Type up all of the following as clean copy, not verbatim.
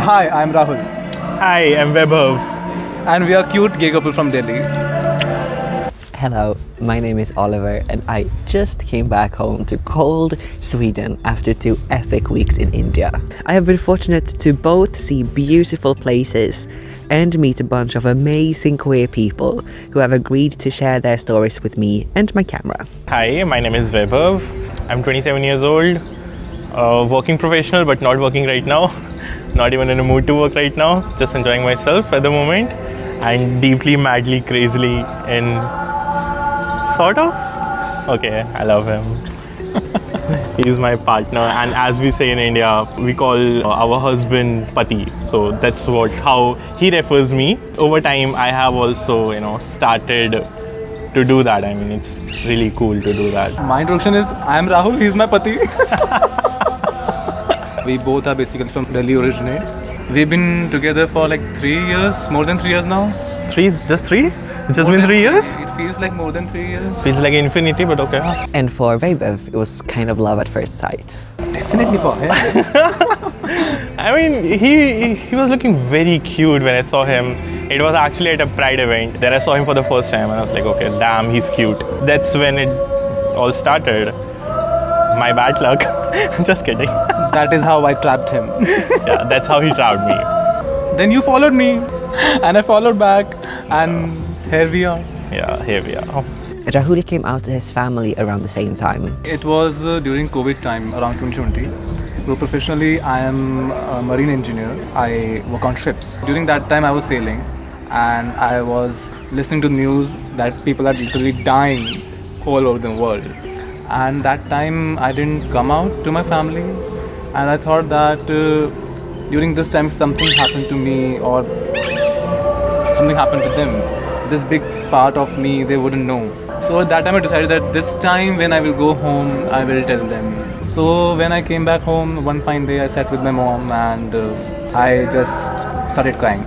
Hi, I'm Rahul. Hi, I'm Vaibhav. And we are cute gay couple from Delhi. Hello, my name is Oliver and I just came back home to cold Sweden after 2 epic weeks in India. I have been fortunate to both see beautiful places and meet a bunch of amazing queer people who have agreed to share their stories with me and my camera. Hi, my name is Vaibhav. I'm 27 years old, working professional but not working right now. Not even in a mood to work right now, just enjoying myself at the moment and deeply, madly, crazily in sort of. Okay, I love him. He's my partner, and as we say in India, we call our husband Pati. So that's how he refers me. Over time, I have also, started to do that. I mean, it's really cool to do that. My introduction is I'm Rahul, he's my Pati. We both are basically from Delhi originate. We've been together for like 3 years, more than 3 years now. Just 3? It's just More been than 3 years? It feels like more than 3 years. Feels like infinity, but okay. And for Vaibhav, it was kind of love at first sight. Definitely for him. I mean, he was looking very cute when I saw him. It was actually at a Pride event. There I saw him for the first time and I was like, okay, damn, he's cute. That's when it all started. My bad luck. Just kidding. That is how I trapped him. Yeah, that's how he trapped me. Then you followed me and I followed back and here we are. Yeah, here we are. Rahul came out to his family around the same time. It was during COVID time, around 2020. So professionally, I am a marine engineer. I work on ships. During that time, I was sailing and I was listening to news that people are literally dying all over the world. And that time, I didn't come out to my family. And I thought that during this time, something happened to me or something happened to them. This big part of me, they wouldn't know. So at that time I decided that this time when I will go home, I will tell them. So when I came back home, one fine day I sat with my mom and I just started crying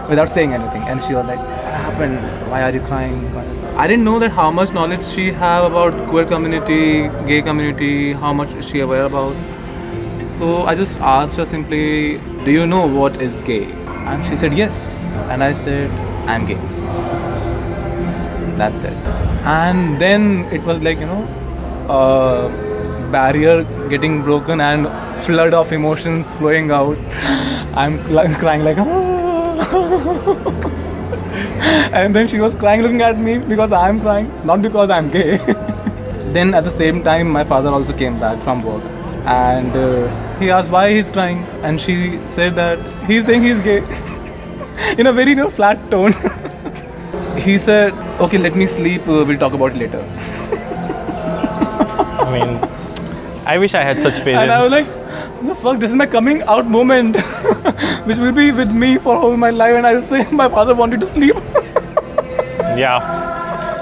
without saying anything. And she was like, what happened? Why are you crying? I didn't know that how much knowledge she have about queer community, gay community, how much is she aware about. So I just asked her simply, do you know what is gay? And she said yes. And I said, I'm gay. That's it. And then it was like, barrier getting broken and flood of emotions flowing out. I'm crying like, and then she was crying looking at me because I'm crying, not because I'm gay. Then at the same time, my father also came back from work and he asked why he's crying. And she said that he's saying he's gay in a very flat tone. He said, okay, let me sleep, we'll talk about it later. I mean, I wish I had such parents. And I was like, the fuck, this is my coming out moment, which will be with me for all my life. And I will say, my father wanted to sleep. Yeah.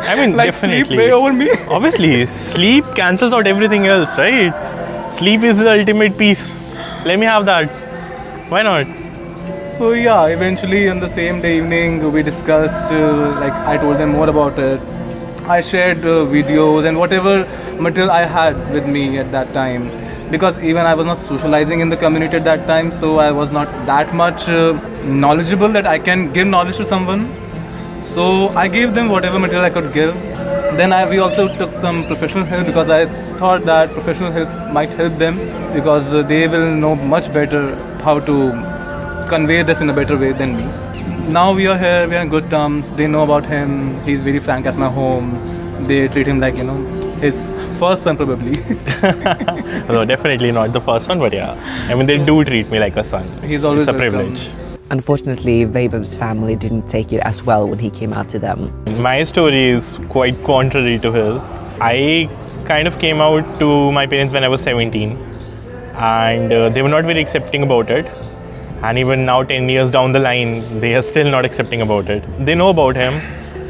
I mean, Like definitely. sleep way over me. Obviously, sleep cancels out everything else, right? Sleep is the ultimate peace. Let me have that. Why not? So yeah, eventually on the same day evening, we discussed, I told them more about it. I shared videos and whatever material I had with me at that time. Because even I was not socializing in the community at that time, so I was not that much knowledgeable that I can give knowledge to someone. So I gave them whatever material I could give. Then we also took some professional help because I thought that professional help might help them because they will know much better how to convey this in a better way than me. Now we are here, we are in good terms. They know about him. He's very frank at my home. They treat him like, his first son probably. No, definitely not the first one, but yeah. I mean, they do treat me like a son. He's always It's a welcome. privilege. Unfortunately, Vaibhav's family didn't take it as well when he came out to them. My story is quite contrary to his. I kind of came out to my parents when I was 17 and they were not very accepting about it. And even now, 10 years down the line, they are still not accepting about it. They know about him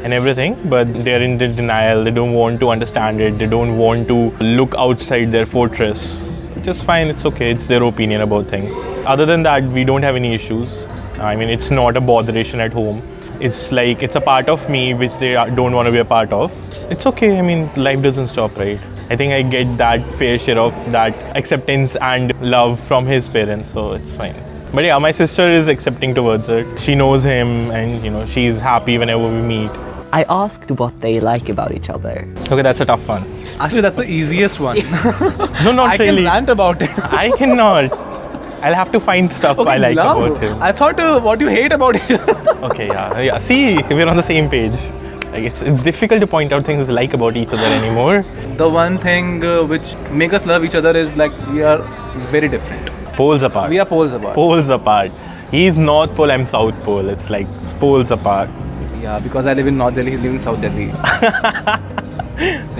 and everything, but they're in denial. They don't want to understand it. They don't want to look outside their fortress. Which is fine, it's okay, it's their opinion about things. Other than that, we don't have any issues. I mean, it's not a botheration at home. It's like, it's a part of me which they don't want to be a part of. It's okay, I mean, life doesn't stop, right? I think I get that fair share of that acceptance and love from his parents, so it's fine. But yeah, my sister is accepting towards it. She knows him, and she's happy whenever we meet. I asked what they like about each other. Okay, that's a tough one. Actually, that's the easiest one. No, not I really. can rant about it. I cannot. I'll have to find stuff I like about him. I thought what you hate about it. Okay, yeah. See, we're on the same page. Like it's difficult to point out things we like about each other anymore. The one thing which make us love each other is like we are very different. Poles apart. We are poles apart. Poles apart. He's North Pole, I'm South Pole. It's like poles apart. Yeah, because I live in North Delhi, he lives in South Delhi.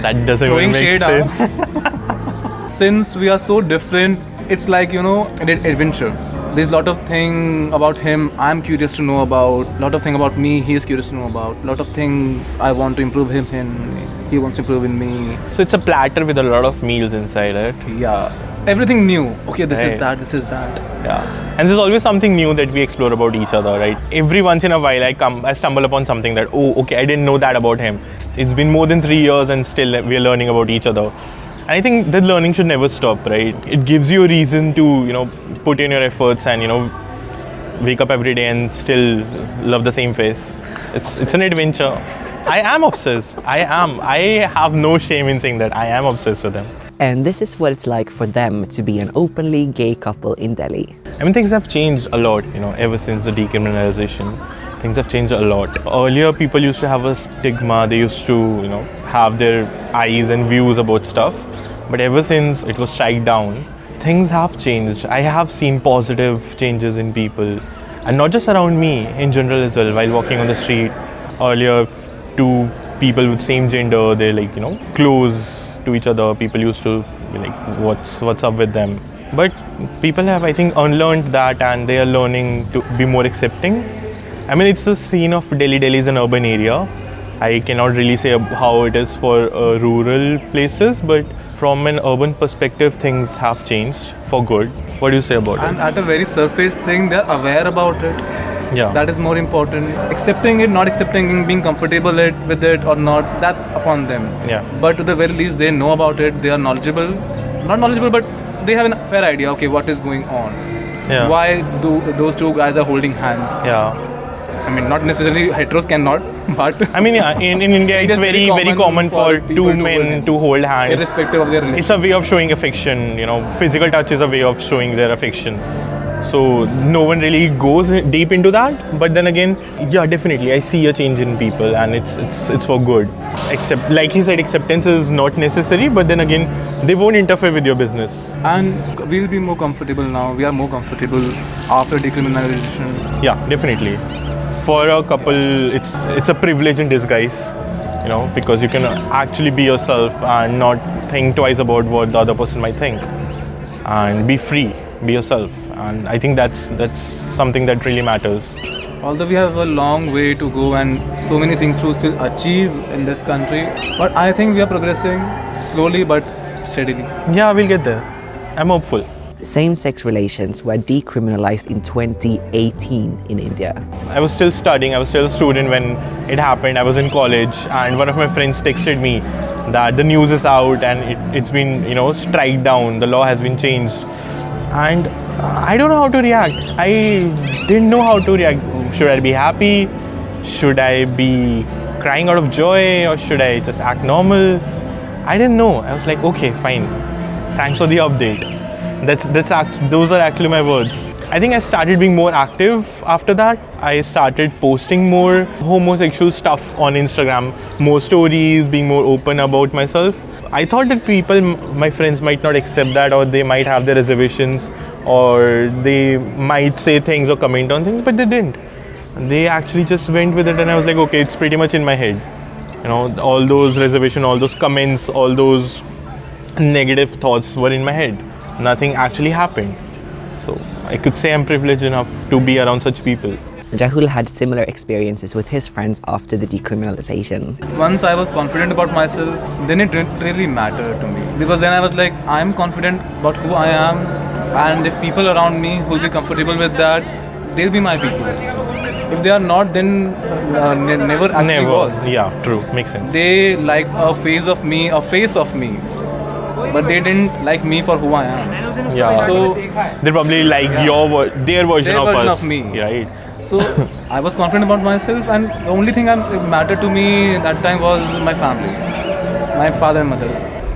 That doesn't Throwing even make shade sense. Since we are so different, it's like an adventure. There's a lot of things about him I'm curious to know about. Lot of things about me he is curious to know about. Lot of things I want to improve him in. He wants to improve in me. So it's a platter with a lot of meals inside it. Yeah, everything new. Okay, this Right. is that. This is that. Yeah. And there's always something new that we explore about each other, right? Every once in a while I stumble upon something that, oh, okay, I didn't know that about him. It's been more than 3 years and still we're learning about each other. And I think that learning should never stop, right? It gives you a reason to, put in your efforts and, wake up every day and still love the same face. It's an adventure. I am obsessed. I am. I have no shame in saying that. I am obsessed with him. And this is what it's like for them to be an openly gay couple in Delhi. I mean, things have changed a lot, ever since the decriminalization. Things have changed a lot. Earlier, people used to have a stigma. They used to, have their eyes and views about stuff. But ever since it was struck down, things have changed. I have seen positive changes in people. And not just around me, in general as well. While walking on the street, earlier, two people with same gender, they're like, close to each other. People used to be like, what's up with them? But people have, I think, unlearned that, and they are learning to be more accepting. I mean, it's the scene of Delhi. Delhi is an urban area. I cannot really say how it is for rural places, but from an urban perspective, things have changed for good. What do you say about And it? at a very surface thing, they're aware about it. Yeah. That is more important. Accepting it, not accepting it, being comfortable with it or not, that's upon them. Yeah. But to the very least, they know about it. They are knowledgeable. Not knowledgeable, but they have a fair idea. Okay, what is going on? Yeah. Why do those two guys are holding hands? Yeah. I mean, not necessarily heteros cannot, but I mean, yeah, in India, it's very, very common for people two men to hold hands. irrespective of their relationship. It's a way of showing affection, physical touch is a way of showing their affection. So no one really goes deep into that, but then again, yeah, definitely I see a change in people, and it's for good. Except, like he said, acceptance is not necessary, but then again, they won't interfere with your business. And we'll be more comfortable now. We are more comfortable after decriminalization. Yeah, definitely. For a couple, it's a privilege in disguise, because you can actually be yourself and not think twice about what the other person might think, and be free, be yourself. And I think that's something that really matters. Although we have a long way to go and so many things to still achieve in this country, but I think we are progressing slowly but steadily. Yeah, we'll get there. I'm hopeful. Same-sex relations were decriminalized in 2018 in India. I was still studying, I was still a student when it happened. I was in college, and one of my friends texted me that the news is out and it's been, struck down, the law has been changed. And I don't know how to react. I didn't know how to react. Should I be happy? Should I be crying out of joy? Or should I just act normal? I didn't know. I was like, okay, fine. Thanks for the update. Those are actually my words. I think I started being more active after that. I started posting more homosexual stuff on Instagram, more stories, being more open about myself. I thought that people, my friends, might not accept that, or they might have their reservations, or they might say things or comment on things, but they didn't. They actually just went with it, and I was like, okay, it's pretty much in my head. All those reservations, all those comments, all those negative thoughts were in my head. Nothing actually happened. So I could say I'm privileged enough to be around such people. Rahul had similar experiences with his friends after the decriminalization. Once I was confident about myself, then it didn't really matter to me. Because then I was like, I'm confident about who I am, and if people around me who will be comfortable with that, they'll be my people. If they are not, then never actually was. Yeah, true. Makes sense. They like a face of me, but they didn't like me for who I am. Yeah. So They probably like their version their of version us. of me. Right. So I was confident about myself, and the only thing that mattered to me that time was my family, my father and mother.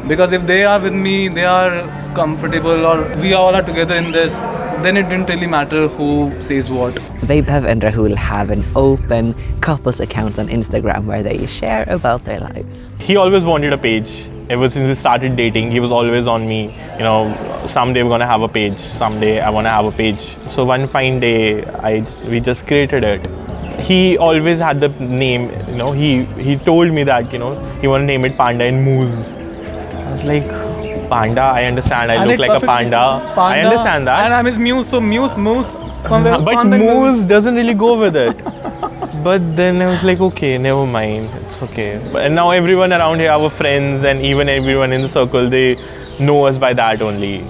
Because if they are with me, they are comfortable, or we all are together in this, then it didn't really matter who says what. Vaibhav and Rahul have an open couples account on Instagram where they share about their lives. He always wanted a page. Ever since we started dating, he was always on me. You know, someday we're gonna have a page. Someday I wanna have a page. So one fine day, we just created it. He always had the name. You know, he told me that he wanna name it Panda and Moose. I was like, Panda. I understand. I look like a panda. I understand that. And I'm his muse. So moose. But Moose doesn't really go with it. But then I was like, okay, never mind, it's okay. And now everyone around here, our friends and even everyone in the circle, they know us by that only.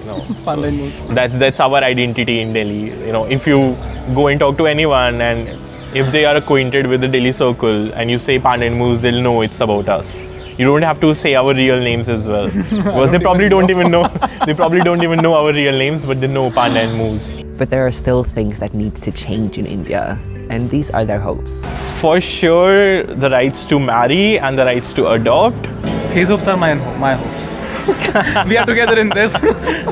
Panda and Moose. That's our identity in Delhi. If you go and talk to anyone, and if they are acquainted with the Delhi circle and you say Panda and Moose, they'll know it's about us. You don't have to say our real names as well, because they probably don't even know. They probably don't even know our real names, but they know Panda and Moose. But there are still things that need to change in India, and these are their hopes. For sure, the rights to marry and the rights to adopt. His hopes are my hopes. We are together in this.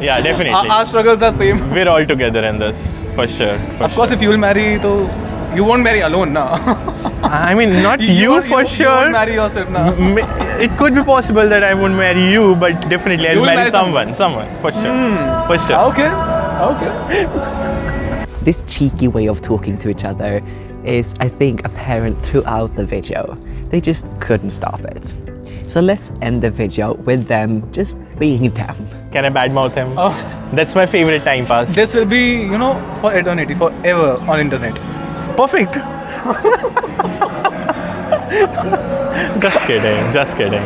Yeah, definitely. Our struggles are same. We're all together in this, for sure. Of course, if you will marry, so you won't marry alone, na. I mean, not you for sure. You won't marry yourself, na. It could be possible that I won't marry you, but definitely I'll You will marry marry someone, for sure. For sure. Okay. This cheeky way of talking to each other is, I think, apparent throughout the video. They just couldn't stop it. So let's end the video with them just being them. Can I badmouth him? Oh. That's my favorite time pass. This will be, for eternity, forever on internet. Perfect. Just kidding.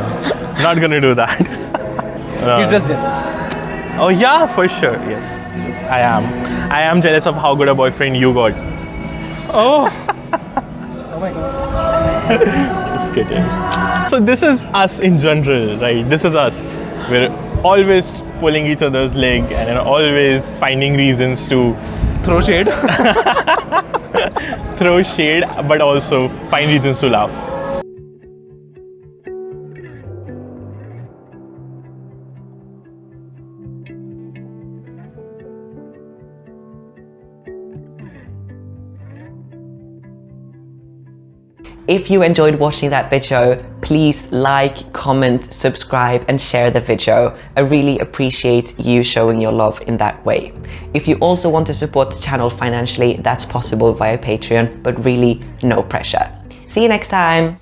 Not gonna do that. He's just jealous. Oh yeah, for sure. Yes, I am. I am jealous of how good a boyfriend you got. Oh. Oh my god. Just kidding. So this is us in general, right? This is us. We're always pulling each other's leg and always finding reasons to Throw shade. throw shade, but also find reasons to laugh. If you enjoyed watching that video, please like, comment, subscribe, and share the video. I really appreciate you showing your love in that way. If you also want to support the channel financially, that's possible via Patreon, but really no pressure. See you next time.